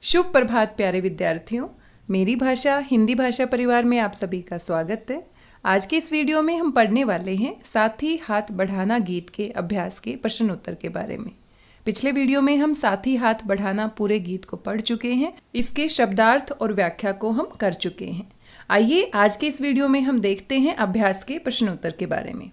शुभ प्रभात प्यारे विद्यार्थियों, मेरी भाषा हिंदी भाषा परिवार में आप सभी का स्वागत है। आज के इस वीडियो में हम पढ़ने वाले हैं साथी हाथ बढ़ाना गीत के अभ्यास के प्रश्न उत्तर के बारे में। पिछले वीडियो में हम साथी हाथ बढ़ाना पूरे गीत को पढ़ चुके हैं, इसके शब्दार्थ और व्याख्या को हम कर चुके हैं। आइए आज के इस वीडियो में हम देखते हैं अभ्यास के प्रश्न उत्तर के बारे में।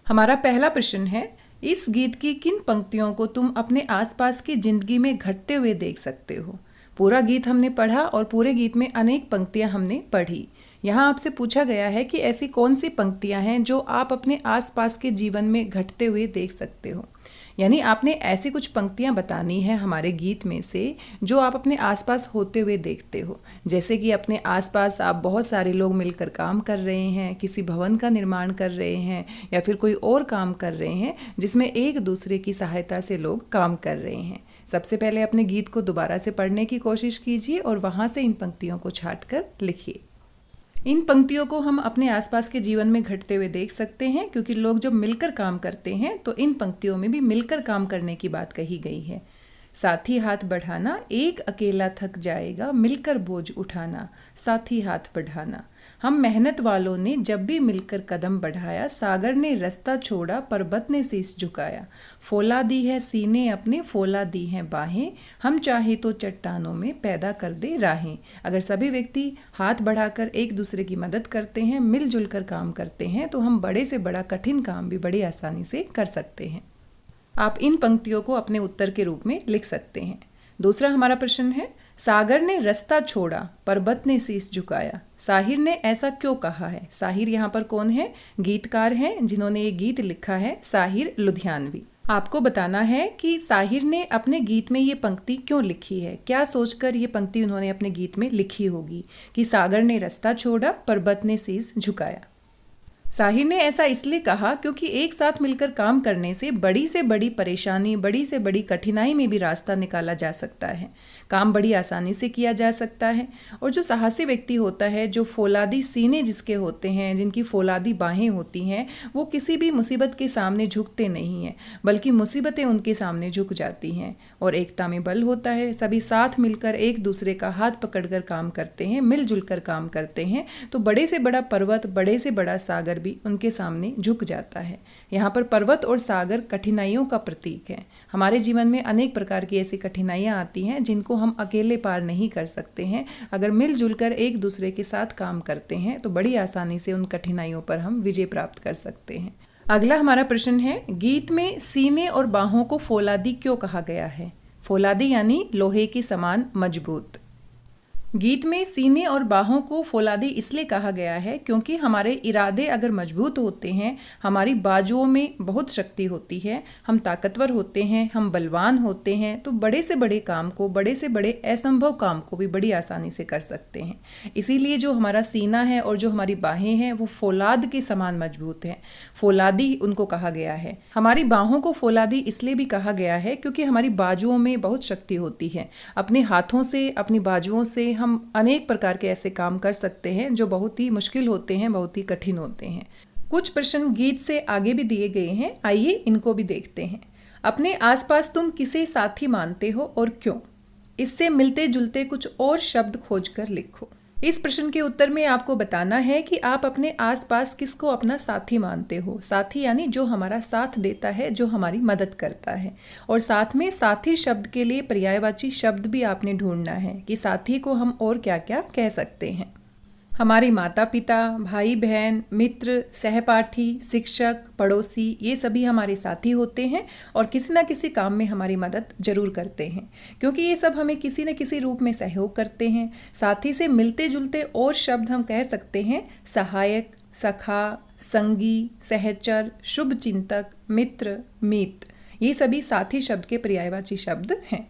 हमारा पहला प्रश्न है, इस गीत की किन पंक्तियों को तुम अपने आसपास की जिंदगी में घटते हुए देख सकते हो। पूरा गीत हमने पढ़ा और पूरे गीत में अनेक पंक्तियां हमने पढ़ी। यहाँ आपसे पूछा गया है कि ऐसी कौन सी पंक्तियां हैं जो आप अपने आसपास के जीवन में घटते हुए देख सकते हो। यानी आपने ऐसी कुछ पंक्तियां बतानी है हमारे गीत में से जो आप अपने आसपास होते हुए देखते हो। जैसे कि अपने आसपास आप बहुत सारे लोग मिलकर काम कर रहे हैं, किसी भवन का निर्माण कर रहे हैं या फिर कोई और काम कर रहे हैं जिसमें एक दूसरे की सहायता से लोग काम कर रहे हैं। सबसे पहले अपने गीत को दोबारा से पढ़ने की कोशिश कीजिए और वहाँ से इन पंक्तियों को छांटकर लिखिए। इन पंक्तियों को हम अपने आसपास के जीवन में घटते हुए देख सकते हैं क्योंकि लोग जब मिलकर काम करते हैं तो इन पंक्तियों में भी मिलकर काम करने की बात कही गई है। साथी हाथ बढ़ाना, एक अकेला थक जाएगा, मिलकर बोझ उठाना, साथी हाथ बढ़ाना। हम मेहनत वालों ने जब भी मिलकर कदम बढ़ाया, सागर ने रास्ता छोड़ा, पर्वत ने शीश झुकाया। फौला दी है सीने अपने, फौला दी हैं बाहें, हम चाहे तो चट्टानों में पैदा कर दे राहें। अगर सभी व्यक्ति हाथ बढ़ाकर एक दूसरे की मदद करते हैं, मिलजुल कर काम करते हैं तो हम बड़े से बड़ा कठिन काम भी बड़ी आसानी से कर सकते हैं। आप इन पंक्तियों को अपने उत्तर के रूप में लिख सकते हैं। दूसरा हमारा प्रश्न है, सागर ने रास्ता छोड़ा, पर्वत ने शीश झुकाया। साहिर ने ऐसा क्यों कहा है। साहिर यहाँ पर कौन है? गीतकार हैं जिन्होंने ये गीत लिखा है, साहिर लुधियानवी। आपको बताना है कि साहिर ने अपने गीत में ये पंक्ति क्यों लिखी है, क्या सोचकर ये पंक्ति उन्होंने अपने गीत में लिखी होगी कि सागर ने रास्ता छोड़ा, पर्वत ने शीश झुकाया। साहिर ने ऐसा इसलिए कहा क्योंकि एक साथ मिलकर काम करने से बड़ी परेशानी, बड़ी से बड़ी कठिनाई में भी रास्ता निकाला जा सकता है। काम बड़ी आसानी से किया जा सकता है। और जो साहसी व्यक्ति होता है, जो फौलादी सीने जिसके होते हैं, जिनकी फौलादी बाहें होती हैं, वो किसी भी मुसीबत के सामने झुकते नहीं हैं, बल्कि मुसीबतें उनके सामने झुक जाती हैं। और एकता में बल होता है। सभी साथ मिलकर एक दूसरे का हाथ पकड़कर काम करते हैं, मिलजुल कर काम करते हैं तो बड़े से बड़ा पर्वत, बड़े से बड़ा सागर भी उनके सामने झुक जाता है। यहाँ पर पर्वत और सागर कठिनाइयों का प्रतीक है। हमारे जीवन में अनेक प्रकार की ऐसी कठिनाइयाँ आती हैं जिनको हम अकेले पार नहीं कर सकते हैं। अगर मिलजुल कर एक दूसरे के साथ काम करते हैं तो बड़ी आसानी से उन कठिनाइयों पर हम विजय प्राप्त कर सकते हैं। अगला हमारा प्रश्न है, गीत में सीने और बाहों को फौलादी क्यों कहा गया है। फौलादी यानी लोहे की समान मजबूत। गीत में सीने और बाहों को फौलादी इसलिए कहा गया है क्योंकि हमारे इरादे अगर मजबूत होते हैं, हमारी बाजुओं में बहुत शक्ति होती है, हम ताकतवर होते हैं, हम बलवान होते हैं तो बड़े से बड़े काम को, बड़े से बड़े असंभव काम को भी बड़ी आसानी से कर सकते हैं। इसीलिए जो हमारा सीना है और जो हमारी बाहें हैं वो फौलाद के समान मजबूत हैं। फौलादी उनको कहा गया है। हमारी बाहों को फौलादी इसलिए भी कहा गया है क्योंकि हमारी बाजुओं में बहुत शक्ति होती है। अपने हाथों से, अपनी बाजुओं से हम अनेक प्रकार के ऐसे काम कर सकते हैं जो बहुत ही मुश्किल होते हैं, बहुत ही कठिन होते हैं। कुछ प्रश्न गीत से आगे भी दिए गए हैं, आइए इनको भी देखते हैं। अपने आसपास तुम किसे साथी मानते हो और क्यों? इससे मिलते जुलते कुछ और शब्द खोजकर लिखो। इस प्रश्न के उत्तर में आपको बताना है कि आप अपने आसपास किसको अपना साथी मानते हो। साथी यानी जो हमारा साथ देता है, जो हमारी मदद करता है। और साथ में साथी शब्द के लिए पर्यायवाची शब्द भी आपने ढूंढना है कि साथी को हम और क्या क्या कह सकते हैं। हमारे माता पिता, भाई बहन, मित्र, सहपाठी, शिक्षक, पड़ोसी, ये सभी हमारे साथी होते हैं और किसी न किसी काम में हमारी मदद जरूर करते हैं क्योंकि ये सब हमें किसी न किसी रूप में सहयोग करते हैं। साथी से मिलते जुलते और शब्द हम कह सकते हैं सहायक, सखा, संगी, सहचर, शुभ चिंतक, मित्र, मीत। ये सभी साथी शब्द के पर्यायवाची शब्द हैं।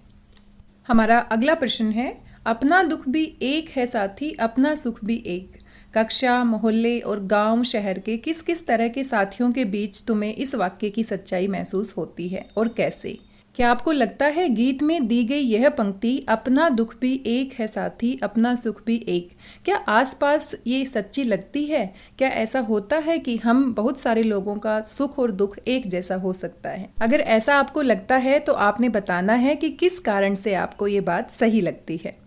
हमारा अगला प्रश्न है, अपना दुख भी एक है साथी, अपना सुख भी एक। कक्षा, मोहल्ले और गांव, शहर के किस किस तरह के साथियों के बीच तुम्हें इस वाक्य की सच्चाई महसूस होती है और कैसे? क्या आपको लगता है गीत में दी गई यह पंक्ति अपना दुख भी एक है साथी अपना सुख भी एक, क्या आसपास ये सच्ची लगती है? क्या ऐसा होता है कि हम बहुत सारे लोगों का सुख और दुख एक जैसा हो सकता है? अगर ऐसा आपको लगता है तो आपने बताना है कि किस कारण से आपको ये बात सही लगती है।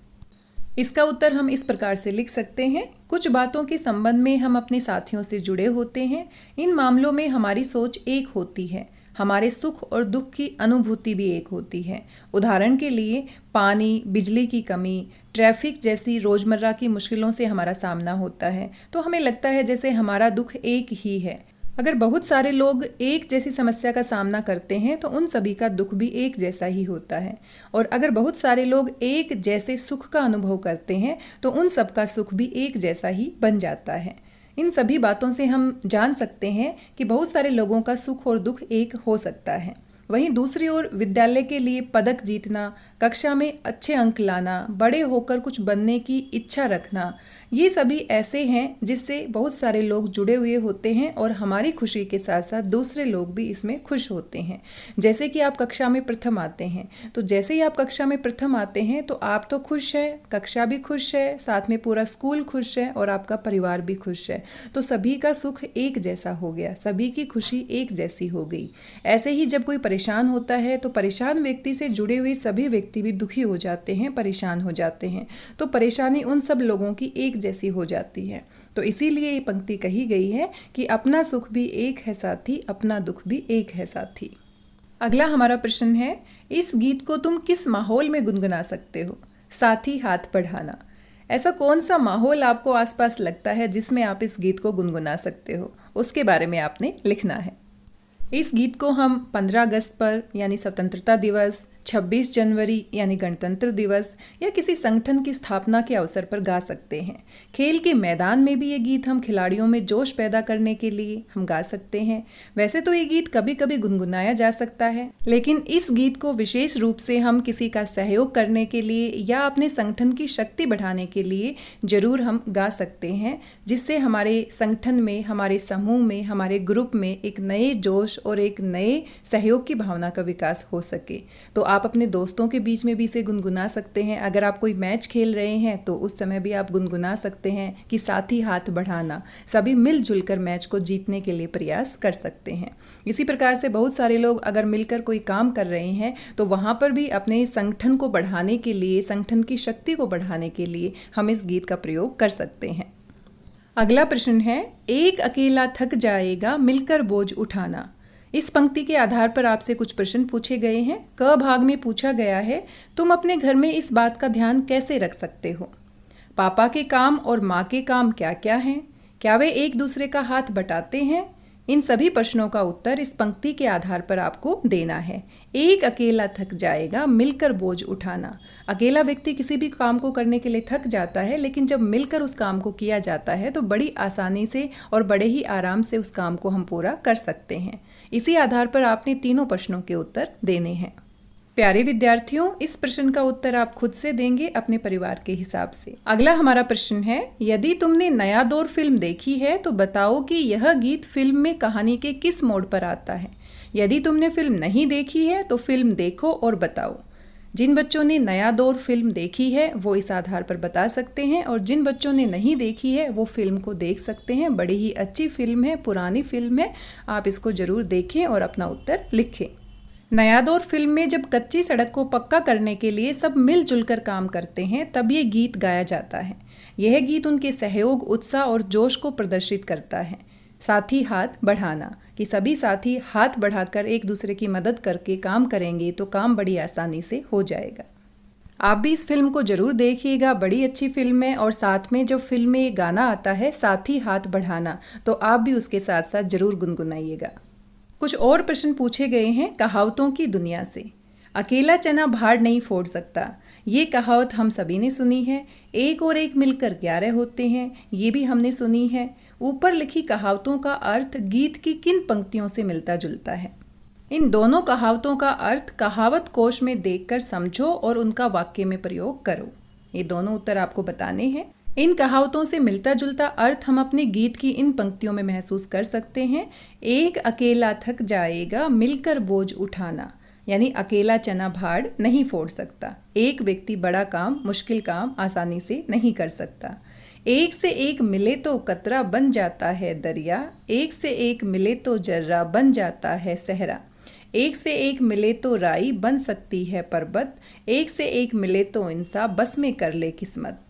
इसका उत्तर हम इस प्रकार से लिख सकते हैं। कुछ बातों के संबंध में हम अपने साथियों से जुड़े होते हैं। इन मामलों में हमारी सोच एक होती है, हमारे सुख और दुख की अनुभूति भी एक होती है। उदाहरण के लिए पानी, बिजली की कमी, ट्रैफिक जैसी रोजमर्रा की मुश्किलों से हमारा सामना होता है तो हमें लगता है जैसे हमारा दुख एक ही है। अगर बहुत सारे लोग एक जैसी समस्या का सामना करते हैं तो उन सभी का दुख भी एक जैसा ही होता है, और अगर बहुत सारे लोग एक जैसे सुख का अनुभव करते हैं तो उन सब का सुख भी एक जैसा ही बन जाता है। इन सभी बातों से हम जान सकते हैं कि बहुत सारे लोगों का सुख और दुख एक हो सकता है। वहीं दूसरी ओर विद्यालय के लिए पदक जीतना, कक्षा में अच्छे अंक लाना, बड़े होकर कुछ बनने की इच्छा रखना, ये सभी ऐसे हैं जिससे बहुत सारे लोग जुड़े हुए होते हैं और हमारी खुशी के साथ साथ दूसरे लोग भी इसमें खुश होते हैं। जैसे कि आप कक्षा में प्रथम आते हैं, तो जैसे ही आप कक्षा में प्रथम आते हैं तो आप तो खुश हैं, कक्षा भी खुश है, साथ में पूरा स्कूल खुश है और आपका परिवार भी खुश है, तो सभी का सुख एक जैसा हो गया, सभी की खुशी एक जैसी हो गई। ऐसे ही जब कोई परेशान होता है तो परेशान व्यक्ति से जुड़े हुए सभी व्यक्ति भी दुखी हो जाते हैं, परेशान हो जाते हैं, तो परेशानी उन सब लोगों की एक जैसी हो जाती है। तो इसीलिए ये पंक्ति कही गई है कि अपना सुख भी एक है साथी अपना दुख भी एक है साथी। अगला हमारा प्रश्न है, इस गीत को तुम किस माहौल में गुनगुना सकते हो? साथी हाथ बढ़ाना। ऐसा कौन सा माहौल आपको आसपास लगता है जिसमें आप इस गीत को गुनगुना सकते हो, उसके बारे में आपने लिखना है। इस गीत को हम 15 अगस्त पर यानी स्वतंत्रता दिवस, 26 जनवरी यानी गणतंत्र दिवस या किसी संगठन की स्थापना के अवसर पर गा सकते हैं। खेल के मैदान में भी ये गीत हम खिलाड़ियों में जोश पैदा करने के लिए हम गा सकते हैं। वैसे तो ये गीत कभी कभी गुनगुनाया जा सकता है, लेकिन इस गीत को विशेष रूप से हम किसी का सहयोग करने के लिए या अपने संगठन की शक्ति बढ़ाने के लिए जरूर हम गा सकते हैं, जिससे हमारे संगठन में, हमारे समूह में, हमारे ग्रुप में एक नए जोश और एक नए सहयोग की भावना का विकास हो सके। तो आप अपने दोस्तों के बीच में भी इसे गुनगुना सकते हैं। अगर आप कोई मैच खेल रहे हैं तो उस समय भी आप गुनगुना सकते हैं कि साथी हाथ बढ़ाना, सभी मिलजुल कर मैच को जीतने के लिए प्रयास कर सकते हैं। इसी प्रकार से बहुत सारे लोग अगर मिलकर कोई काम कर रहे हैं तो वहाँ पर भी अपने संगठन को बढ़ाने के लिए, संगठन की शक्ति को बढ़ाने के लिए हम इस गीत का प्रयोग कर सकते हैं। अगला प्रश्न है, एक अकेला थक जाएगा मिलकर बोझ उठाना। इस पंक्ति के आधार पर आपसे कुछ प्रश्न पूछे गए हैं। क भाग में पूछा गया है, तुम अपने घर में इस बात का ध्यान कैसे रख सकते हो? पापा के काम और माँ के काम क्या क्या हैं? क्या वे एक दूसरे का हाथ बटाते हैं? इन सभी प्रश्नों का उत्तर इस पंक्ति के आधार पर आपको देना है। एक अकेला थक जाएगा मिलकर बोझ उठाना। अकेला व्यक्ति किसी भी काम को करने के लिए थक जाता है, लेकिन जब मिलकर उस काम को किया जाता है तो बड़ी आसानी से और बड़े ही आराम से उस काम को हम पूरा कर सकते हैं। इसी आधार पर आपने तीनों प्रश्नों के उत्तर देने हैं। प्यारे विद्यार्थियों, इस प्रश्न का उत्तर आप खुद से देंगे अपने परिवार के हिसाब से। अगला हमारा प्रश्न है, यदि तुमने नया दौर फिल्म देखी है तो बताओ कि यह गीत फिल्म में कहानी के किस मोड़ पर आता है। यदि तुमने फिल्म नहीं देखी है तो फिल्म देखो और बताओ। जिन बच्चों ने नया दौर फिल्म देखी है वो इस आधार पर बता सकते हैं, और जिन बच्चों ने नहीं देखी है वो फिल्म को देख सकते हैं। बड़ी ही अच्छी फिल्म है, पुरानी फिल्म है, आप इसको जरूर देखें और अपना उत्तर लिखें। नया दौर फिल्म में जब कच्ची सड़क को पक्का करने के लिए सब मिलजुल कर काम करते हैं तब ये गीत गाया जाता है। यह गीत उनके सहयोग, उत्साह और जोश को प्रदर्शित करता है। साथी हाथ बढ़ाना, कि सभी साथी हाथ बढ़ाकर एक दूसरे की मदद करके काम करेंगे तो काम बड़ी आसानी से हो जाएगा। आप भी इस फिल्म को जरूर देखिएगा, बड़ी अच्छी फिल्म है। और साथ में जब फिल्म में ये गाना आता है साथी हाथ बढ़ाना, तो आप भी उसके साथ साथ जरूर गुनगुनाइएगा। कुछ और प्रश्न पूछे गए हैं कहावतों की दुनिया से। अकेला चना भाड़ नहीं फोड़ सकता, ये कहावत हम सभी ने सुनी है। एक और एक मिलकर 11 होते हैं, ये भी हमने सुनी है। ऊपर लिखी कहावतों का अर्थ गीत की किन पंक्तियों से मिलता जुलता है? इन दोनों कहावतों का अर्थ कहावत कोश में देखकर समझो और उनका वाक्य में प्रयोग करो। ये दोनों उत्तर आपको बताने हैं। इन कहावतों से मिलता जुलता अर्थ हम अपने गीत की इन पंक्तियों में महसूस कर सकते हैं। एक अकेला थक जाएगा मिलकर बोझ उठाना, यानी अकेला चना भाड़ नहीं फोड़ सकता। एक व्यक्ति बड़ा काम, मुश्किल काम आसानी से नहीं कर सकता। एक से एक मिले तो कतरा बन जाता है दरिया, एक से एक मिले तो जर्रा बन जाता है सहरा। एक से एक मिले तो राई बन सकती है पर्वत, एक से एक मिले तो इंसान बस में कर ले किस्मत।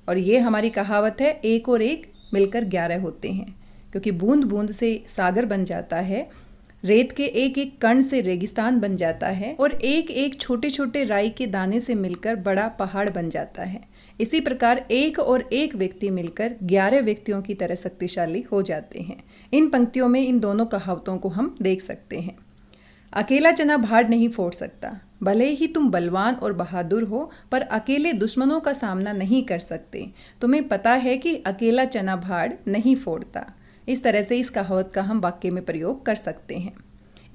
और ये हमारी कहावत है, एक और एक मिलकर 11 होते हैं, क्योंकि बूंद बूंद से सागर बन जाता है, रेत के एक एक कण से रेगिस्तान बन जाता है, और एक एक छोटे छोटे राई के दाने से मिलकर बड़ा पहाड़ बन जाता है। इसी प्रकार एक और एक व्यक्ति मिलकर 11 व्यक्तियों की तरह शक्तिशाली हो जाते हैं। इन पंक्तियों में इन दोनों कहावतों को हम देख सकते हैं। अकेला चना भाड़ नहीं फोड़ सकता। भले ही तुम बलवान और बहादुर हो, पर अकेले दुश्मनों का सामना नहीं कर सकते। तुम्हें पता है कि अकेला चना भाड़ नहीं फोड़ता। इस तरह से इस कहावत का हम वाक्य में प्रयोग कर सकते हैं।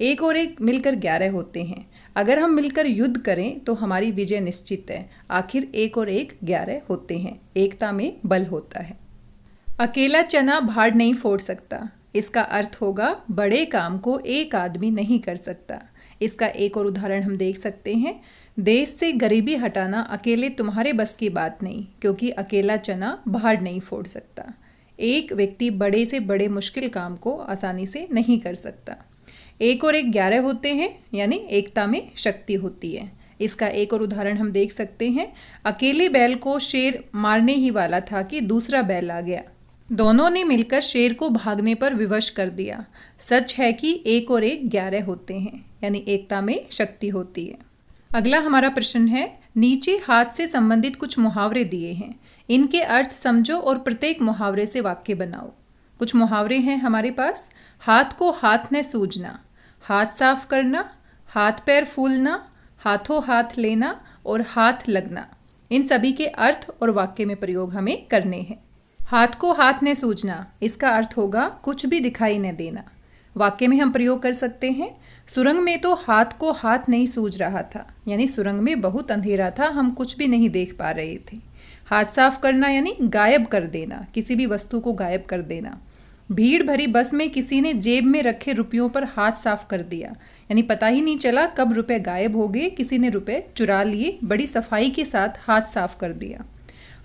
एक और एक मिलकर 11 होते हैं। अगर हम मिलकर युद्ध करें तो हमारी विजय निश्चित है। आखिर एक और एक 11 होते हैं। एकता में बल होता है। अकेला चना भाड़ नहीं फोड़ सकता, इसका अर्थ होगा बड़े काम को एक आदमी नहीं कर सकता। इसका एक और उदाहरण हम देख सकते हैं। देश से गरीबी हटाना अकेले तुम्हारे बस की बात नहीं, क्योंकि अकेला चना भाड़ नहीं फोड़ सकता। एक व्यक्ति बड़े से बड़े मुश्किल काम को आसानी से नहीं कर सकता। एक और एक 11 होते हैं, यानी एकता में शक्ति होती है। इसका एक और उदाहरण हम देख सकते हैं। अकेले बैल को शेर मारने ही वाला था कि दूसरा बैल आ गया। दोनों ने मिलकर शेर को भागने पर विवश कर दिया। सच है कि एक और एक 11 होते हैं, यानी एकता में शक्ति होती है। अगला हमारा प्रश्न है, नीचे हाथ से संबंधित कुछ मुहावरे दिए हैं, इनके अर्थ समझो और प्रत्येक मुहावरे से वाक्य बनाओ। कुछ मुहावरे हैं हमारे पास। हाथ को हाथ न सूझना, हाथ साफ करना, हाथ पैर फूलना, हाथों हाथ लेना और हाथ लगना। इन सभी के अर्थ और वाक्य में प्रयोग हमें करने हैं। हाथ को हाथ न सूझना, इसका अर्थ होगा कुछ भी दिखाई न देना। वाक्य में हम प्रयोग कर सकते हैं, सुरंग में तो हाथ को हाथ नहीं सूझ रहा था, यानी सुरंग में बहुत अंधेरा था, हम कुछ भी नहीं देख पा रहे थे। हाथ साफ करना यानी गायब कर देना, किसी भी वस्तु को गायब कर देना। भीड़ भरी बस में किसी ने जेब में रखे रुपयों पर हाथ साफ कर दिया, यानी पता ही नहीं चला कब रुपए गायब हो गए, किसी ने रुपए चुरा लिए, बड़ी सफाई के साथ हाथ साफ कर दिया।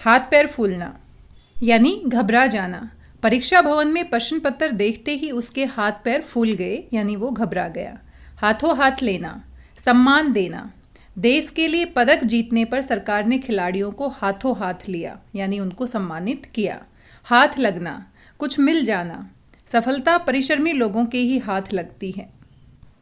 हाथ पैर फूलना यानी घबरा जाना। परीक्षा भवन में प्रश्न पत्र देखते ही उसके हाथ पैर फूल गए, यानी वो घबरा गया। हाथों हाथ लेना, सम्मान देना। देश के लिए पदक जीतने पर सरकार ने खिलाड़ियों को हाथों हाथ लिया, यानी उनको सम्मानित किया। हाथ लगना, कुछ मिल जाना। सफलता परिश्रमी लोगों के ही हाथ लगती है।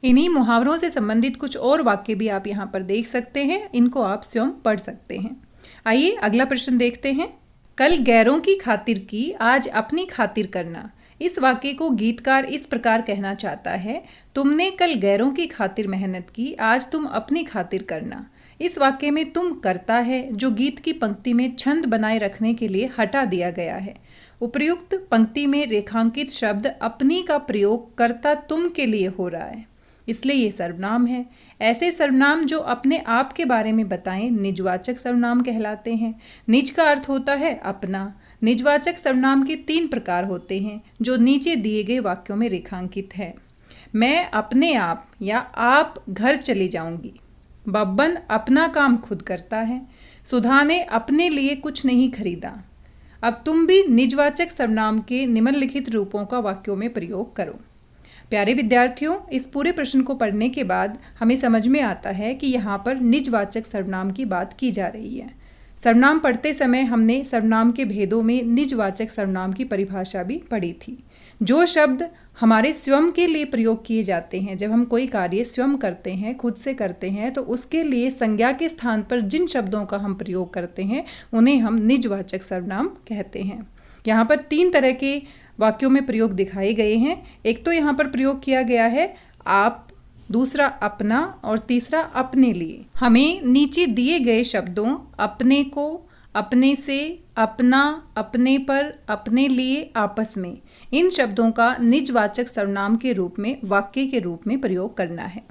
इन्हीं मुहावरों से संबंधित कुछ और वाक्य भी आप यहाँ पर देख सकते हैं, इनको आप स्वयं पढ़ सकते हैं। आइए अगला प्रश्न देखते हैं। कल गैरों की खातिर की, आज अपनी खातिर करना। इस वाक्य को गीतकार इस प्रकार कहना चाहता है, तुमने कल गैरों की खातिर मेहनत की, आज तुम अपनी खातिर करना। इस वाक्य में तुम करता है जो गीत की पंक्ति में छंद बनाए रखने के लिए हटा दिया गया है। उपर्युक्त पंक्ति में रेखांकित शब्द अपनी का प्रयोग करता तुम के लिए हो रहा है, इसलिए ये सर्वनाम है। ऐसे सर्वनाम जो अपने आप के बारे में बताएं निजवाचक सर्वनाम कहलाते हैं। निज का अर्थ होता है अपना। निजवाचक सर्वनाम के 3 प्रकार होते हैं जो नीचे दिए गए वाक्यों में रेखांकित हैं। मैं अपने आप या आप घर चली जाऊंगी। बब्बन अपना काम खुद करता है। सुधा ने अपने लिए कुछ नहीं खरीदा। अब तुम भी निजवाचक सर्वनाम के निम्नलिखित रूपों का वाक्यों में प्रयोग करो। प्यारे विद्यार्थियों, इस पूरे प्रश्न को पढ़ने के बाद हमें समझ में आता है कि यहाँ पर निजवाचक सर्वनाम की बात की जा रही है। सर्वनाम पढ़ते समय हमने सर्वनाम के भेदों में निजवाचक सर्वनाम की परिभाषा भी पढ़ी थी। जो शब्द हमारे स्वयं के लिए प्रयोग किए जाते हैं, जब हम कोई कार्य स्वयं करते हैं, खुद से करते हैं, तो उसके लिए संज्ञा के स्थान पर जिन शब्दों का हम प्रयोग करते हैं उन्हें हम निजवाचक सर्वनाम कहते हैं। यहाँ पर 3 तरह के वाक्यों में प्रयोग दिखाए गए हैं। एक तो यहाँ पर प्रयोग किया गया है आप, दूसरा अपना और तीसरा अपने लिए। हमें नीचे दिए गए शब्दों अपने को, अपने से, अपना, अपने पर, अपने लिए, आपस में, इन शब्दों का निजवाचक सर्वनाम के रूप में वाक्य के रूप में प्रयोग करना है।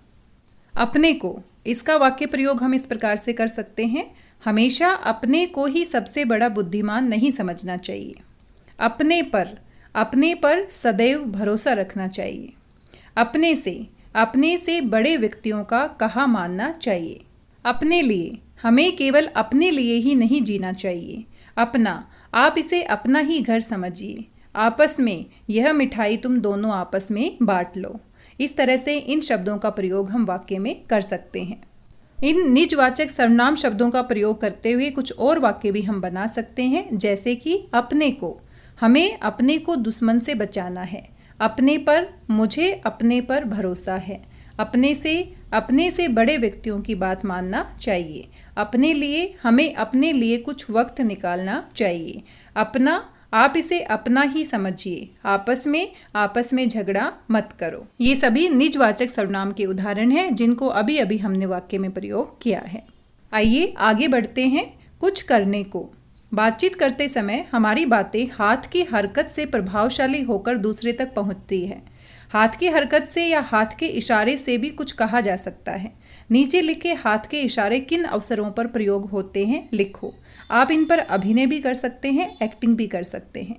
अपने को, इसका वाक्य प्रयोग हम इस प्रकार से कर सकते हैं, हमेशा अपने को ही सबसे बड़ा बुद्धिमान नहीं समझना चाहिए। अपने पर सदैव भरोसा रखना चाहिए। अपने से, अपने से बड़े व्यक्तियों का कहा मानना चाहिए। अपने लिए, हमें केवल अपने लिए ही नहीं जीना चाहिए। अपना, आप इसे अपना ही घर समझिए। आपस में, यह मिठाई तुम दोनों आपस में बांट लो। इस तरह से इन शब्दों का प्रयोग हम वाक्य में कर सकते हैं। इन निजवाचक सर्वनाम शब्दों का प्रयोग करते हुए कुछ और वाक्य भी हम बना सकते हैं, जैसे कि अपने को, हमें अपने को दुश्मन से बचाना है। अपने पर, मुझे अपने पर भरोसा है। अपने से बड़े व्यक्तियों की बात मानना चाहिए। अपने लिए, हमें अपने लिए कुछ वक्त निकालना चाहिए। अपना, आप इसे अपना ही समझिए। आपस में झगड़ा मत करो। ये सभी निजवाचक सर्वनाम के उदाहरण हैं जिनको अभी अभी हमने वाक्य में प्रयोग किया है। आइए आगे बढ़ते हैं। कुछ करने को, बातचीत करते समय हमारी बातें हाथ की हरकत से प्रभावशाली होकर दूसरे तक पहुंचती है। हाथ की हरकत से या हाथ के इशारे से भी कुछ कहा जा सकता है। नीचे लिखे हाथ के इशारे किन अवसरों पर प्रयोग होते हैं लिखो। आप इन पर अभिनय भी कर सकते हैं, एक्टिंग भी कर सकते हैं।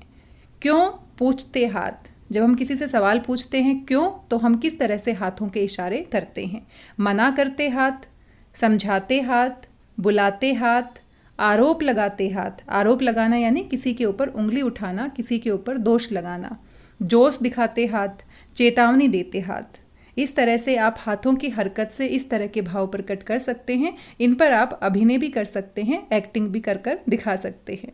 क्यों, पूछते हाथ, जब हम किसी से सवाल पूछते हैं क्यों, तो हम किस तरह से हाथों के इशारे करते हैं। मना करते हाथ, समझाते हाथ, बुलाते हाथ, आरोप लगाते हाथ। आरोप लगाना यानी किसी के ऊपर उंगली उठाना, किसी के ऊपर दोष लगाना। जोश दिखाते हाथ, चेतावनी देते हाथ। इस तरह से आप हाथों की हरकत से इस तरह के भाव प्रकट कर सकते हैं। इन पर आप अभिनय भी कर सकते हैं, एक्टिंग भी कर दिखा सकते हैं।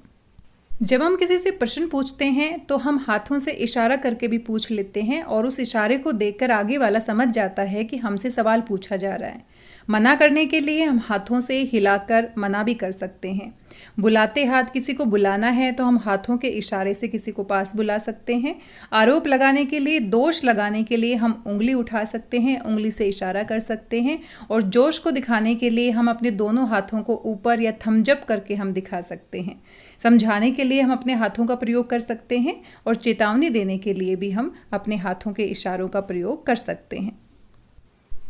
जब हम किसी से प्रश्न पूछते हैं तो हम हाथों से इशारा करके भी पूछ लेते हैं और उस इशारे को देखकर आगे वाला समझ जाता है कि हमसे सवाल पूछा जा रहा है। मना करने के लिए हम हाथों से हिलाकर मना भी कर सकते हैं। बुलाते हाथ, किसी को बुलाना है तो हम हाथों के इशारे से किसी को पास बुला सकते हैं। आरोप लगाने के लिए, दोष लगाने के लिए हम उंगली उठा सकते हैं, उंगली से इशारा कर सकते हैं। और जोश को दिखाने के लिए हम अपने दोनों हाथों को ऊपर या थम्स अप करके हम दिखा सकते हैं। समझाने के लिए हम अपने हाथों का प्रयोग कर सकते हैं और चेतावनी देने के लिए भी हम अपने हाथों के इशारों का प्रयोग कर सकते हैं।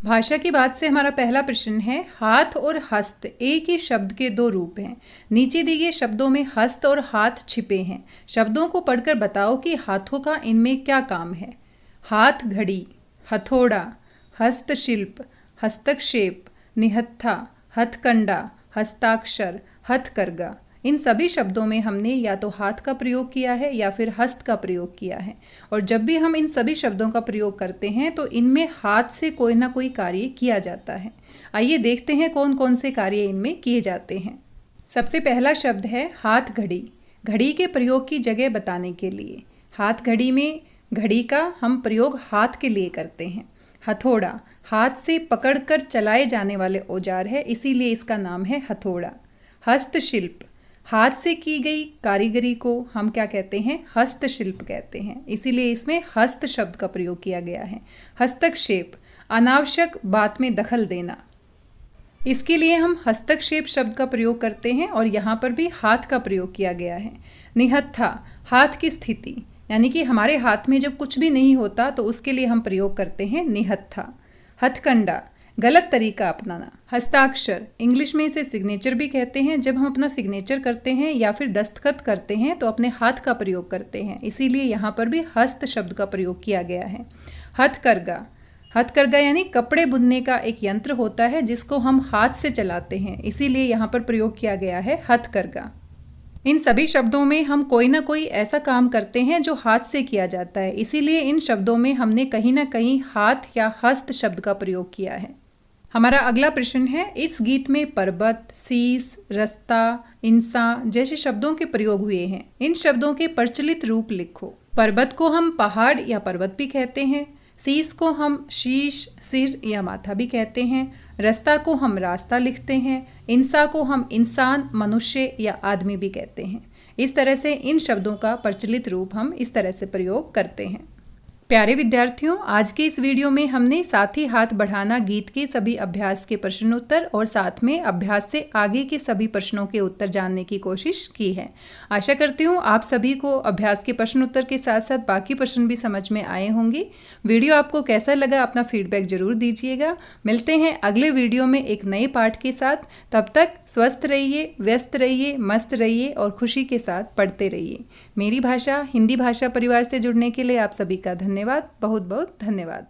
भाषा की बात से हमारा पहला प्रश्न है, हाथ और हस्त एक ही शब्द के दो रूप हैं। नीचे दिए गए शब्दों में हस्त और हाथ छिपे हैं। शब्दों को पढ़कर बताओ कि हाथों का इनमें क्या काम है। हाथ घड़ी, हथौड़ा, हस्तशिल्प, हस्तक्षेप, निहत्था, हथकंडा, हस्ताक्षर, हथकरघा। इन सभी शब्दों में हमने या तो हाथ का प्रयोग किया है या फिर हस्त का प्रयोग किया है। और जब भी हम इन सभी शब्दों का प्रयोग करते हैं तो इनमें हाथ से कोई ना कोई कार्य किया जाता है। आइए देखते हैं कौन कौन से कार्य इनमें किए जाते हैं। सबसे पहला शब्द है हाथ घड़ी। घड़ी के प्रयोग की जगह बताने के लिए। हाथ घड़ी में घड़ी का हम प्रयोग हाथ के लिए करते हैं। हथौड़ा हाथ से पकड़कर चलाए जाने वाले औजार है, इसीलिए इसका नाम है हथौड़ा। हस्तशिल्प हाथ से की गई कारीगरी को हम क्या कहते हैं, हस्तशिल्प कहते हैं, इसीलिए इसमें हस्त शब्द का प्रयोग किया गया है। हस्तक्षेप अनावश्यक बात में दखल देना, इसके लिए हम हस्तक्षेप शब्द का प्रयोग करते हैं और यहाँ पर भी हाथ का प्रयोग किया गया है। निहत्था हाथ की स्थिति, यानी कि हमारे हाथ में जब कुछ भी नहीं होता तो उसके लिए हम प्रयोग करते हैं निहत्था। हथकंडा गलत तरीका अपनाना। हस्ताक्षर इंग्लिश में इसे सिग्नेचर भी कहते हैं। जब हम अपना सिग्नेचर करते हैं या फिर दस्तखत करते हैं तो अपने हाथ का प्रयोग करते हैं, इसीलिए यहाँ पर भी हस्त शब्द का प्रयोग किया गया है। हथकरघा हथकरघा यानी कपड़े बुनने का एक यंत्र होता है जिसको हम हाथ से चलाते हैं, इसीलिए यहाँ पर प्रयोग किया गया है हथकरघा। इन सभी शब्दों में हम कोई ना कोई ऐसा काम करते हैं जो हाथ से किया जाता है, इसीलिए इन शब्दों में हमने कहीं ना कहीं हाथ या हस्त शब्द का प्रयोग किया है। हमारा अगला प्रश्न है, इस गीत में पर्वत, शीश, रास्ता, इंसान जैसे शब्दों के प्रयोग हुए हैं। इन शब्दों के प्रचलित रूप लिखो। पर्वत को हम पहाड़ या पर्वत भी कहते हैं। शीश को हम शीश, सिर या माथा भी कहते हैं। रास्ता को हम रास्ता लिखते हैं। इंसान को हम इंसान, मनुष्य या आदमी भी कहते हैं। इस तरह से इन शब्दों का प्रचलित रूप हम इस तरह से प्रयोग करते हैं। प्यारे विद्यार्थियों, आज के इस वीडियो में हमने साथ ही हाथ बढ़ाना गीत के सभी अभ्यास के प्रश्न उत्तर और साथ में अभ्यास से आगे के सभी प्रश्नों के उत्तर जानने की कोशिश की है। आशा करती हूँ आप सभी को अभ्यास के प्रश्न उत्तर के साथ साथ बाकी प्रश्न भी समझ में आए होंगे। वीडियो आपको कैसा लगा अपना फीडबैक जरूर दीजिएगा। मिलते हैं अगले वीडियो में एक नए पाठ के साथ। तब तक स्वस्थ रहिए, व्यस्त रहिए, मस्त रहिए और खुशी के साथ पढ़ते रहिए। मेरी भाषा हिंदी भाषा परिवार से जुड़ने के लिए आप सभी का धन्यवाद, बहुत बहुत धन्यवाद।